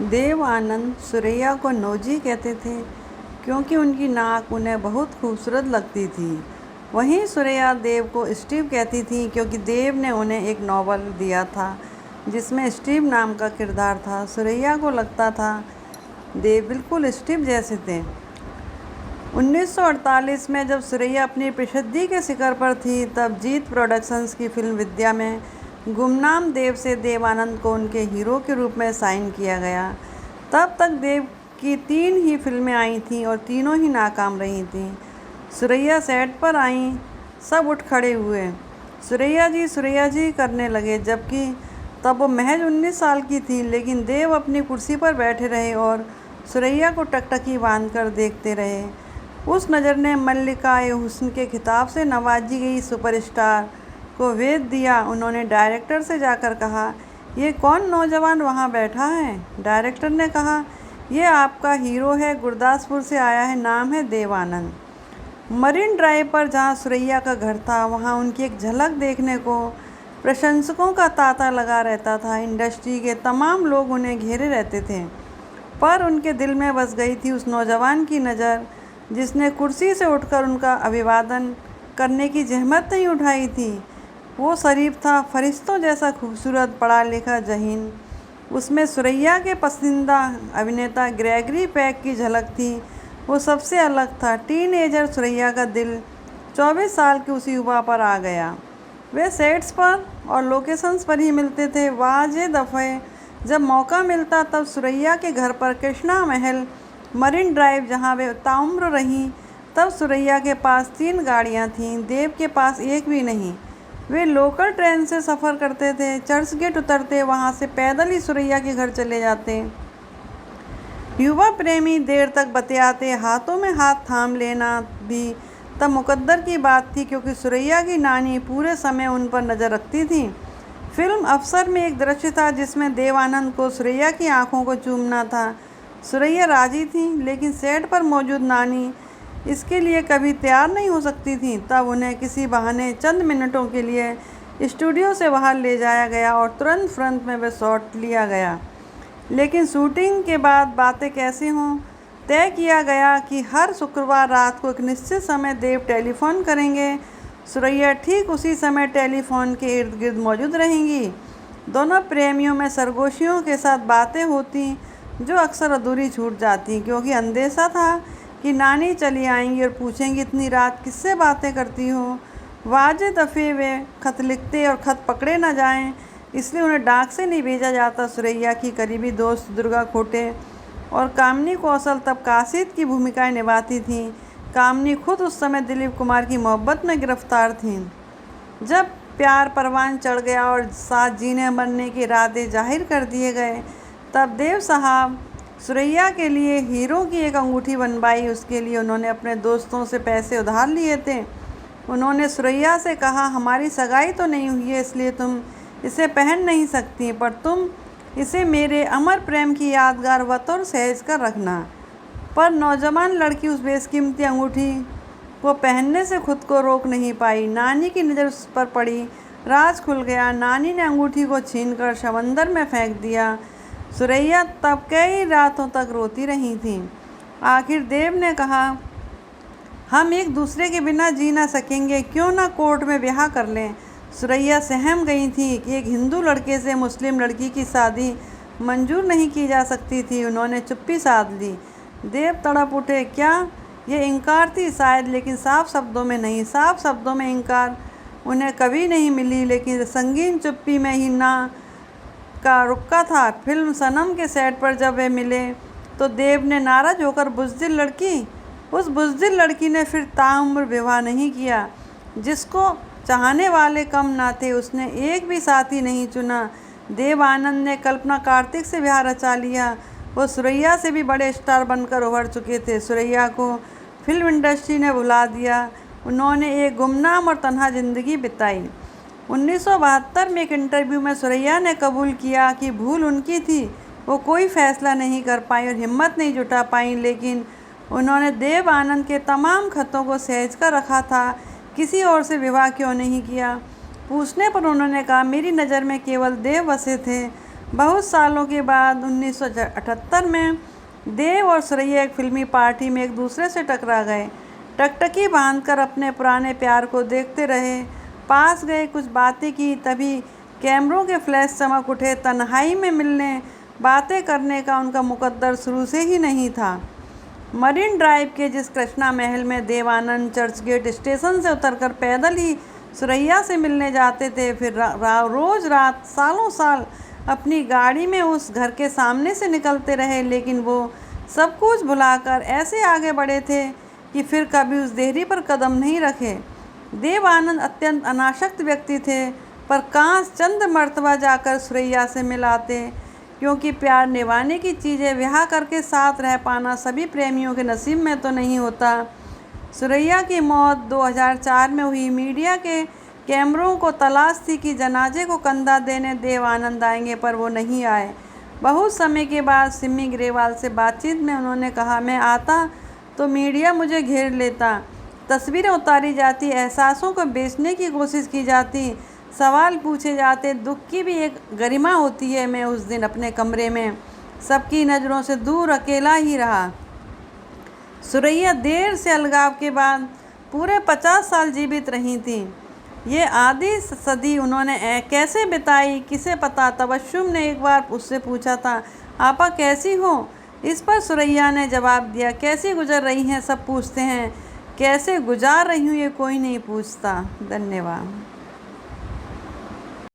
देव आनंद सुरैया को नौजी कहते थे क्योंकि उनकी नाक उन्हें बहुत खूबसूरत लगती थी। वहीं सुरैया देव को स्टीव कहती थी क्योंकि देव ने उन्हें एक नॉवल दिया था जिसमें स्टीव नाम का किरदार था। सुरैया को लगता था देव बिल्कुल स्टीव जैसे थे। 1948 में जब सुरैया अपनी प्रसिद्धि के शिखर पर थी तब जीत प्रोडक्शंस की फिल्म विद्या में गुमनाम देव से देव आनंद को उनके हीरो के रूप में साइन किया गया। तब तक देव की 3 ही फिल्में आई थीं और तीनों ही नाकाम रही थीं। सुरैया सेट पर आईं, सब उठ खड़े हुए, सुरैया जी करने लगे, जबकि तब वो महज 19 साल की थी। लेकिन देव अपनी कुर्सी पर बैठे रहे और सुरैया को टकटकी बांधकर देखते रहे। उस नज़र ने मल्लिका-ए हुस्न के खिताब से नवाजी गई सुपरस्टार को वेद दिया। उन्होंने डायरेक्टर से जाकर कहा, ये कौन नौजवान वहाँ बैठा है? डायरेक्टर ने कहा, ये आपका हीरो है, गुरदासपुर से आया है, नाम है देव आनंद। मरीन ड्राइव पर जहाँ सुरैया का घर था वहाँ उनकी एक झलक देखने को प्रशंसकों का तांता लगा रहता था। इंडस्ट्री के तमाम लोग उन्हें घेरे रहते थे, पर उनके दिल में बस गई थी उस नौजवान की नज़र जिसने कुर्सी से उठकर उनका अभिवादन करने की जहमत नहीं उठाई थी। वो शरीफ था, फरिश्तों जैसा खूबसूरत, पढ़ा लिखा, ज़हीन। उसमें सुरैया के पसंदीदा अभिनेता ग्रेगरी पेक की झलक थी। वो सबसे अलग था। टीनएजर सुरैया का दिल 24 साल की उसी युवा पर आ गया। वे सेट्स पर और लोकेशंस पर ही मिलते थे। वाजे दफ़े जब मौका मिलता तब सुरैया के घर पर कृष्णा महल, मरीन ड्राइव जहाँ वे ताउम्र रहीं, तब सुरैया के पास 3 गाड़ियाँ थीं, देव के पास एक भी नहीं। वे लोकल ट्रेन से सफ़र करते थे, चर्च गेट उतरते, वहाँ से पैदल ही सुरैया के घर चले जाते। युवा प्रेमी देर तक बतियाते, हाथों में हाथ थाम लेना भी तब मुकद्दर की बात थी क्योंकि सुरैया की नानी पूरे समय उन पर नज़र रखती थी। फिल्म अफसर में एक दृश्य था जिसमें देव आनंद को सुरैया की आंखों को चूमना था। सुरैया राजी थी, लेकिन सेट पर मौजूद नानी इसके लिए कभी तैयार नहीं हो सकती थी। तब उन्हें किसी बहाने चंद मिनटों के लिए स्टूडियो से बाहर ले जाया गया और तुरंत फ्रंट में वे शॉट लिया गया। लेकिन शूटिंग के बाद बातें कैसे हों, तय किया गया कि हर शुक्रवार रात को एक निश्चित समय देव टेलीफोन करेंगे। सुरैया ठीक उसी समय टेलीफोन के इर्द गिर्द मौजूद रहेंगी। दोनों प्रेमियों में सरगोशियों के साथ बातें होती जो अक्सर अधूरी छूट जाती क्योंकि अंदेशा था कि नानी चली आएंगी और पूछेंगी, इतनी रात किससे बातें करती हो? वाजे दफ़े वे खत लिखते और खत पकड़े न जाएं, इसलिए उन्हें डाक से नहीं भेजा जाता। सुरैया की करीबी दोस्त दुर्गा खोटे और कामनी कौशल तब काशिद की भूमिकाएं निभाती थीं। कामनी खुद उस समय दिलीप कुमार की मोहब्बत में गिरफ्तार थीं। जब प्यार परवान चढ़ गया और साथ जीने मरने के इरादे जाहिर कर दिए गए, तब देव साहब सुरैया के लिए हीरो की एक अंगूठी बनवाई। उसके लिए उन्होंने अपने दोस्तों से पैसे उधार लिए थे। उन्होंने सुरैया से कहा, हमारी सगाई तो नहीं हुई है इसलिए तुम इसे पहन नहीं सकती, पर तुम इसे मेरे अमर प्रेम की यादगार बतौर सहेज कर रखना। पर नौजवान लड़की उस बेशकीमती अंगूठी को पहनने से खुद को रोक नहीं पाई। नानी की नज़र उस पर पड़ी, राज खुल गया। नानी ने अंगूठी को छीनकर समंदर में फेंक दिया। सुरैया तब कई रातों तक रोती रही थी। आखिर देव ने कहा, हम एक दूसरे के बिना जी ना सकेंगे, क्यों ना कोर्ट में ब्याह कर लें। सुरैया सहम गई थी कि एक हिंदू लड़के से मुस्लिम लड़की की शादी मंजूर नहीं की जा सकती थी। उन्होंने चुप्पी साध ली। देव तड़प उठे। क्या ये इनकार थी? शायद, लेकिन साफ शब्दों में नहीं। साफ शब्दों में इनकार उन्हें कभी नहीं मिली, लेकिन संगीन चुप्पी में ही ना का रुका था। फिल्म सनम के सेट पर जब वे मिले तो देव ने नाराज होकर उस बुज़दिल लड़की ने फिर ताउम्र विवाह नहीं किया। जिसको चाहने वाले कम ना थे, उसने एक भी साथी नहीं चुना। देव आनंद ने कल्पना कार्तिक से ब्याह रचा लिया। वो सुरैया से भी बड़े स्टार बनकर उभर चुके थे। सुरैया को फिल्म इंडस्ट्री ने भुला दिया। उन्होंने एक गुमनाम और तन्हा जिंदगी बिताई। 1972 में एक इंटरव्यू में सुरैया ने कबूल किया कि भूल उनकी थी। वो कोई फैसला नहीं कर पाई और हिम्मत नहीं जुटा पाई, लेकिन उन्होंने देव आनंद के तमाम खतों को सहेज कर रखा था। किसी और से विवाह क्यों नहीं किया? पूछने पर उन्होंने कहा, मेरी नज़र में केवल देव बसे थे। बहुत सालों के बाद 1978 में देव और सुरैया एक फिल्मी पार्टी में एक दूसरे से टकरा गए। टकटकी बांधकर अपने पुराने प्यार को देखते रहे, पास गए, कुछ बातें की, तभी कैमरों के फ्लैश चमक उठे। तन्हाई में मिलने, बातें करने का उनका मुकद्दर शुरू से ही नहीं था। मरीन ड्राइव के जिस कृष्णा महल में देवानंद चर्चगेट स्टेशन से उतरकर पैदल ही सुरैया से मिलने जाते थे, फिर रोज़ रात सालों साल अपनी गाड़ी में उस घर के सामने से निकलते रहे, लेकिन वो सब कुछ भुलाकर ऐसे आगे बढ़े थे कि फिर कभी उस देहरी पर कदम नहीं रखे। देवानंद अत्यंत अनासक्त व्यक्ति थे, पर काश चंद मर्तबा जाकर सुरैया से मिलाते, क्योंकि प्यार निभाने की चीज़ें ब्याह करके साथ रह पाना सभी प्रेमियों के नसीब में तो नहीं होता। सुरैया की मौत 2004 में हुई। मीडिया के कैमरों को तलाश थी कि जनाजे को कंधा देने देवानंद आएंगे, पर वो नहीं आए। बहुत समय के बाद सिमी ग्रेवाल से बातचीत में उन्होंने कहा, मैं आता तो मीडिया मुझे घेर लेता, तस्वीरें उतारी जाती, एहसासों को बेचने की कोशिश की जाती, सवाल पूछे जाते। दुख की भी एक गरिमा होती है। मैं उस दिन अपने कमरे में सबकी नज़रों से दूर अकेला ही रहा। सुरैया देर से अलगाव के बाद पूरे 50 साल जीवित रही थी। ये आधी सदी उन्होंने कैसे बिताई किसे पता। तबस्सुम ने एक बार उससे पूछा था, आपा कैसी हो? इस पर सुरैया ने जवाब दिया, कैसी गुजर रही हैं सब पूछते हैं, कैसे गुजार रही हूँ ये कोई नहीं पूछता। धन्यवाद।